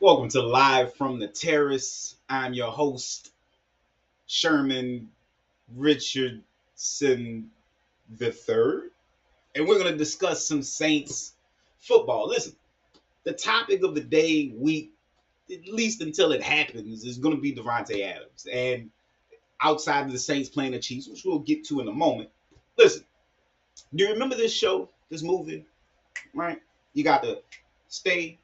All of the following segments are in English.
Welcome to Live from the Terrace. I'm your host, Sherman Richardson III, and we're going to discuss some Saints football. Listen, the topic of the day, week, at least until it happens, is going to be Davante Adams. And outside of the Saints playing the Chiefs, which we'll get to in a moment. Listen, do you remember this show, this movie, right? You got to stay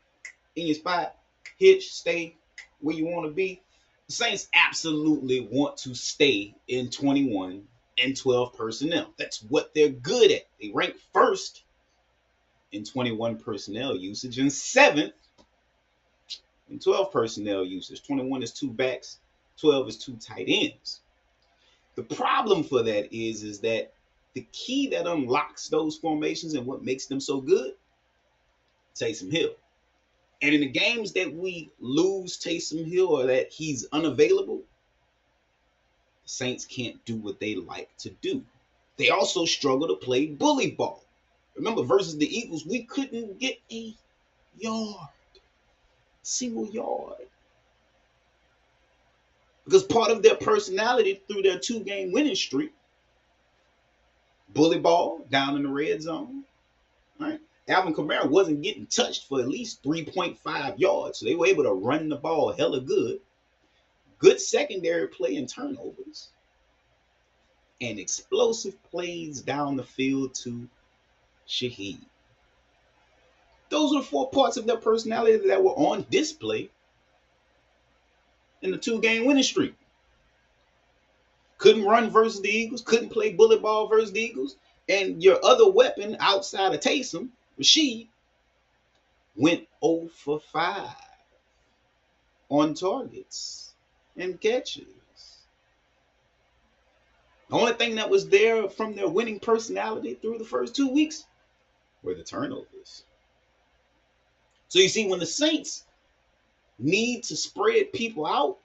in your spot, hitch, stay where you want to be. The Saints absolutely want to stay in 21 and 12 personnel. That's what they're good at. They rank first in 21 personnel usage and seventh in 12 personnel usage. 21 is two backs, 12 is two tight ends. The problem for that is that the key that unlocks those formations and what makes them so good, Taysom Hill. And in the games that we lose Taysom Hill or that he's unavailable, the Saints can't do what they like to do. They also struggle to play bully ball. Remember, versus the Eagles, we couldn't get a single yard. Because part of their personality through their 2-game winning streak, bully ball down in the red zone, right? Alvin Kamara wasn't getting touched for at least 3.5 yards. So they were able to run the ball hella good. Good secondary play and turnovers. And explosive plays down the field to Shaheed. Those are the 4 parts of their personality that were on display in the 2-game winning streak. Couldn't run versus the Eagles. Couldn't play bullet ball versus the Eagles. And your other weapon outside of Taysom, Rashid, went 0 for 5 on targets and catches. The only thing that was there from their winning personality through the first 2 weeks were the turnovers. So you see, when the Saints need to spread people out,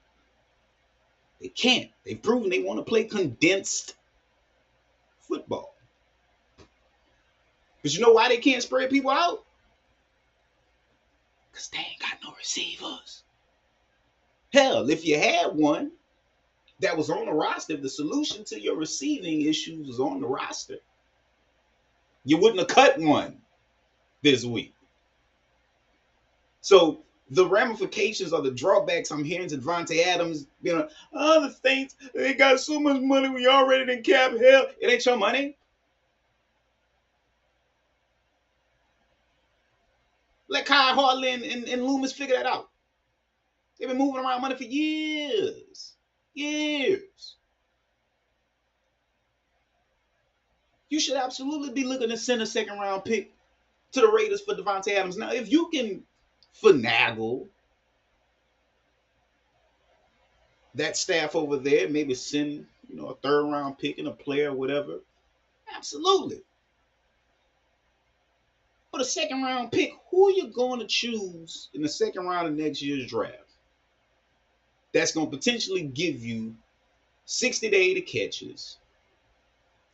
they can't. They've proven they want to play condensed football. But you know why they can't spread people out? Because they ain't got no receivers. Hell, if you had one that was on the roster, if the solution to your receiving issues was on the roster, you wouldn't have cut one this week. So the ramifications or the drawbacks I'm hearing to Davante Adams, the Saints, they got so much money, we already done cap. Hell, it ain't your money. Let Kyle Hartley and Loomis figure that out. They've been moving around money for years. Years. You should absolutely be looking to send a second-round pick to the Raiders for Davante Adams. Now, if you can finagle that staff over there, maybe send a third-round pick and a player or whatever, absolutely. But a second-round pick, who are you going to choose in the second round of next year's draft? That's going to potentially give you 60 to 80 catches,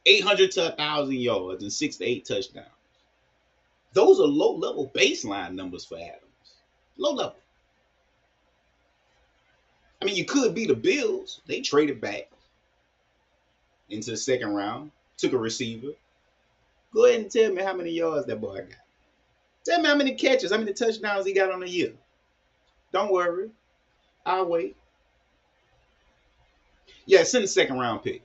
800 to 1,000 yards, and 6 to 8 touchdowns. Those are low-level baseline numbers for Adams. Low level. I mean, you could be the Bills. They traded back into the second round, took a receiver. Go ahead and tell me how many yards that boy got. Tell me how many catches, how many touchdowns he got on the year. Don't worry. I'll wait. Yeah, send a second round pick.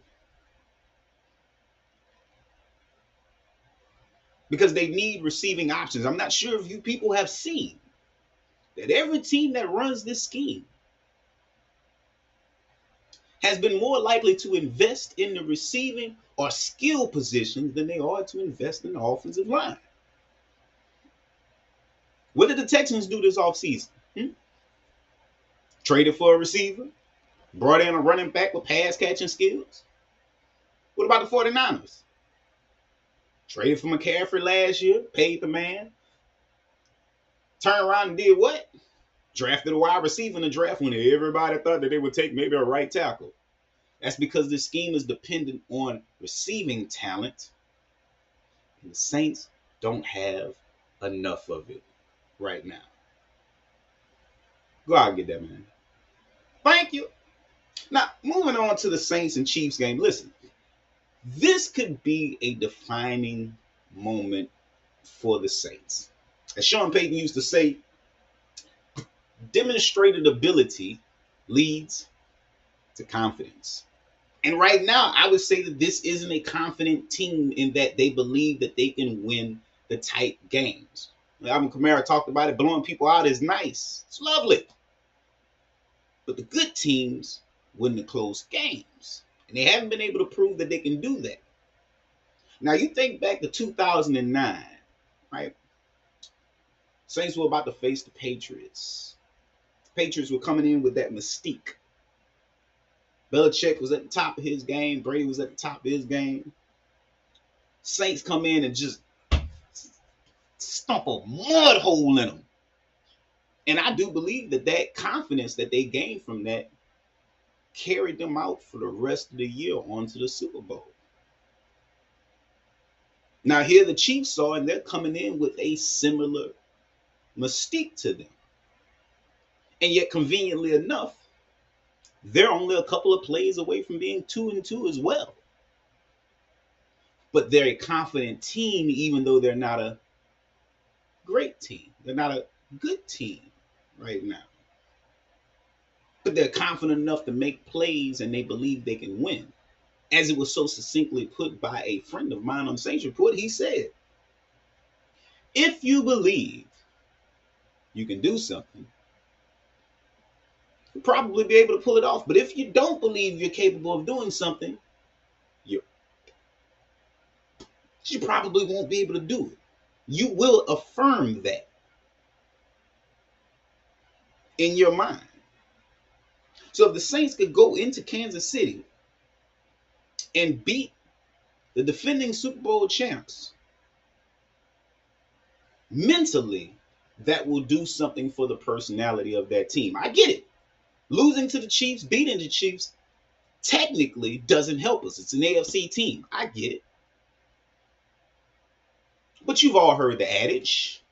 Because they need receiving options. I'm not sure if you people have seen that every team that runs this scheme has been more likely to invest in the receiving or skill positions than they are to invest in the offensive line. What did the Texans do this offseason? Traded for a receiver, brought in a running back with pass catching skills. What about the 49ers? Traded for McCaffrey last year, paid the man. Turned around and did what? Drafted a wide receiver in the draft when everybody thought that they would take maybe a right tackle. That's because this scheme is dependent on receiving talent. And the Saints don't have enough of it right now. Go out and get that, man. Thank you. Now, moving on to the Saints and Chiefs game. Listen, this could be a defining moment for the Saints. As Sean Payton used to say, demonstrated ability leads to confidence. And right now, I would say that this isn't a confident team in that they believe that they can win the tight games. Alvin Kamara talked about it. Blowing people out is nice. It's lovely. But the good teams win the close games. And they haven't been able to prove that they can do that. Now, you think back to 2009, right? Saints were about to face the Patriots. The Patriots were coming in with that mystique. Belichick was at the top of his game. Brady was at the top of his game. Saints come in and just stomp a mud hole in them. And I do believe that that confidence that they gained from that carried them out for the rest of the year onto the Super Bowl. Now here the Chiefs are, and they're coming in with a similar mystique to them. And yet, conveniently enough, they're only a couple of plays away from being 2-2 as well. But they're a confident team, even though they're not a great team. They're not a good team right now. But they're confident enough to make plays, and they believe they can win. As it was so succinctly put by a friend of mine on Saints Report, he said, if you believe you can do something, you'll probably be able to pull it off. But if you don't believe you're capable of doing something, you probably won't be able to do it. You will affirm that in your mind. So if the Saints could go into Kansas City and beat the defending Super Bowl champs, mentally, that will do something for the personality of that team. I get it. Losing to the Chiefs, beating the Chiefs, technically doesn't help us. It's an AFC team. I get it. But you've all heard the adage.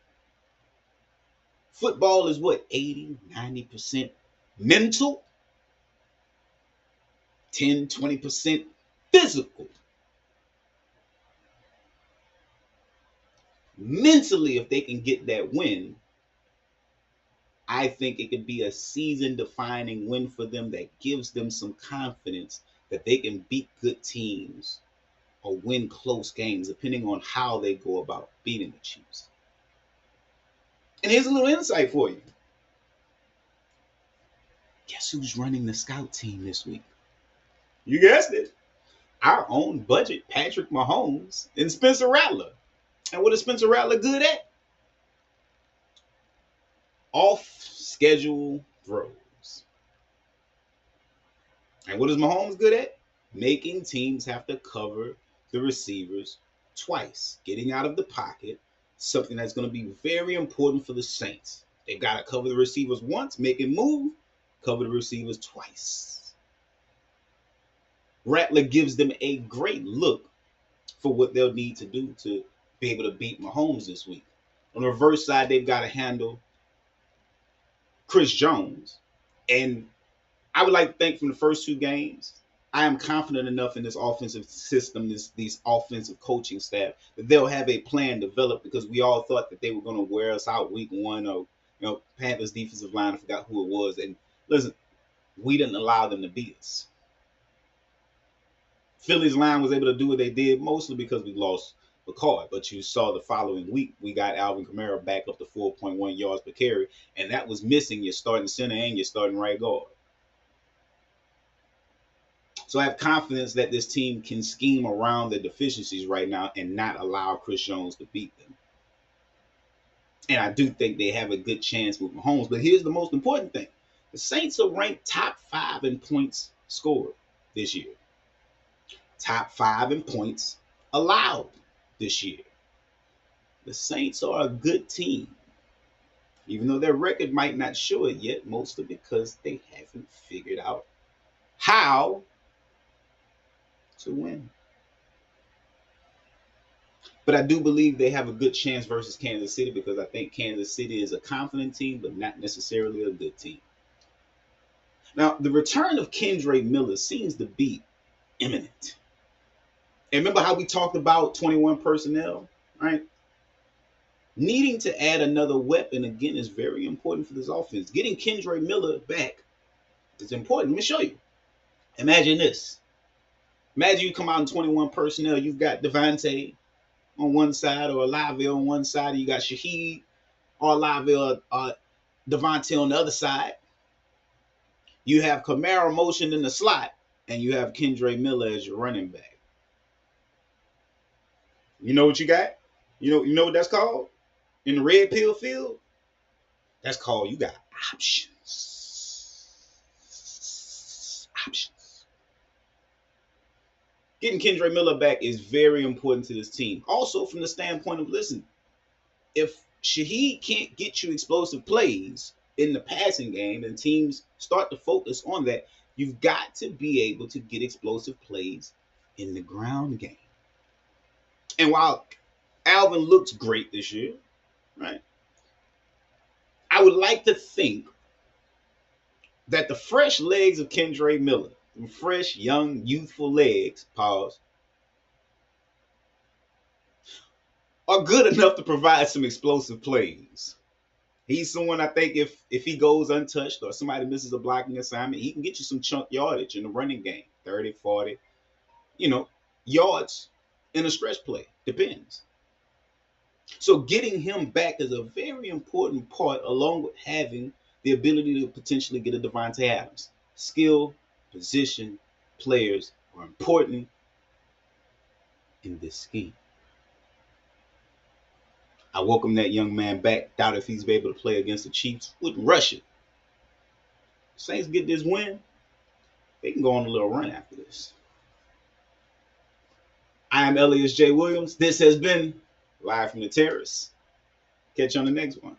Football is what, 80, 90% mental? 10, 20% physical. Mentally, if they can get that win, I think it could be a season-defining win for them that gives them some confidence that they can beat good teams or win close games, depending on how they go about beating the Chiefs. And here's a little insight for you. Guess who's running the scout team this week? You guessed it. Our own budget, Patrick Mahomes and Spencer Rattler. And what is Spencer Rattler good at? Off-schedule throws. And what is Mahomes good at? Making teams have to cover the receivers twice. Getting out of the pocket, something that's going to be very important for the Saints. They've got to cover the receivers once, make it move, cover the receivers twice. Rattler gives them a great look for what they'll need to do to be able to beat Mahomes this week. On the reverse side, they've got to handle Chris Jones. And I would like to think from the first two games, I am confident enough in this offensive system, these offensive coaching staff, that they'll have a plan developed, because we all thought that they were going to wear us out week one, or Panthers defensive line, I forgot who it was. And listen, we didn't allow them to beat us. Philly's line was able to do what they did mostly because we lost McCoy. But you saw the following week, we got Alvin Kamara back up to 4.1 yards per carry, and that was missing your starting center and your starting right guard. So I have confidence that this team can scheme around the deficiencies right now and not allow Chris Jones to beat them. And I do think they have a good chance with Mahomes. But here's the most important thing. The Saints are ranked top 5 in points scored this year. Top 5 in points allowed this year. The Saints are a good team, even though their record might not show it yet, mostly because they haven't figured out how to win. But I do believe they have a good chance versus Kansas City, because I think Kansas City is a confident team, but not necessarily a good team. Now, the return of Kendre Miller seems to be imminent. And remember how we talked about 21 personnel, right? Needing to add another weapon, again, is very important for this offense. Getting Kendre Miller back is important. Let me show you. Imagine this. Imagine you come out in 21 personnel. You've got Davante on one side or Olave on one side. You got Shaheed or Olave or Davante on the other side. You have Kamara motioned in the slot, and you have Kendre Miller as your running back. You know what you got? You know what that's called? In the red pill field? That's called you got options. Options. Getting Kendre Miller back is very important to this team. Also, from the standpoint of, listen, if Shaheed can't get you explosive plays in the passing game and teams start to focus on that, you've got to be able to get explosive plays in the ground game. And while Alvin looks great this year, right, I would like to think that the fresh legs of Kendre Miller, fresh, young, youthful legs, pause, are good enough to provide some explosive plays. He's someone, I think, if he goes untouched or somebody misses a blocking assignment, he can get you some chunk yardage in the running game, 30, 40, yards in a stretch play. Depends. So getting him back is a very important part, along with having the ability to potentially get a Davante Adams. Skill, position, players are important in this scheme. I welcome that young man back. Doubt if he's able to play against the Chiefs. Wouldn't rush it. Saints get this win, they can go on a little run after this. I am Ellias J Williams. This has been Live from the Terrace. Catch you on the next one.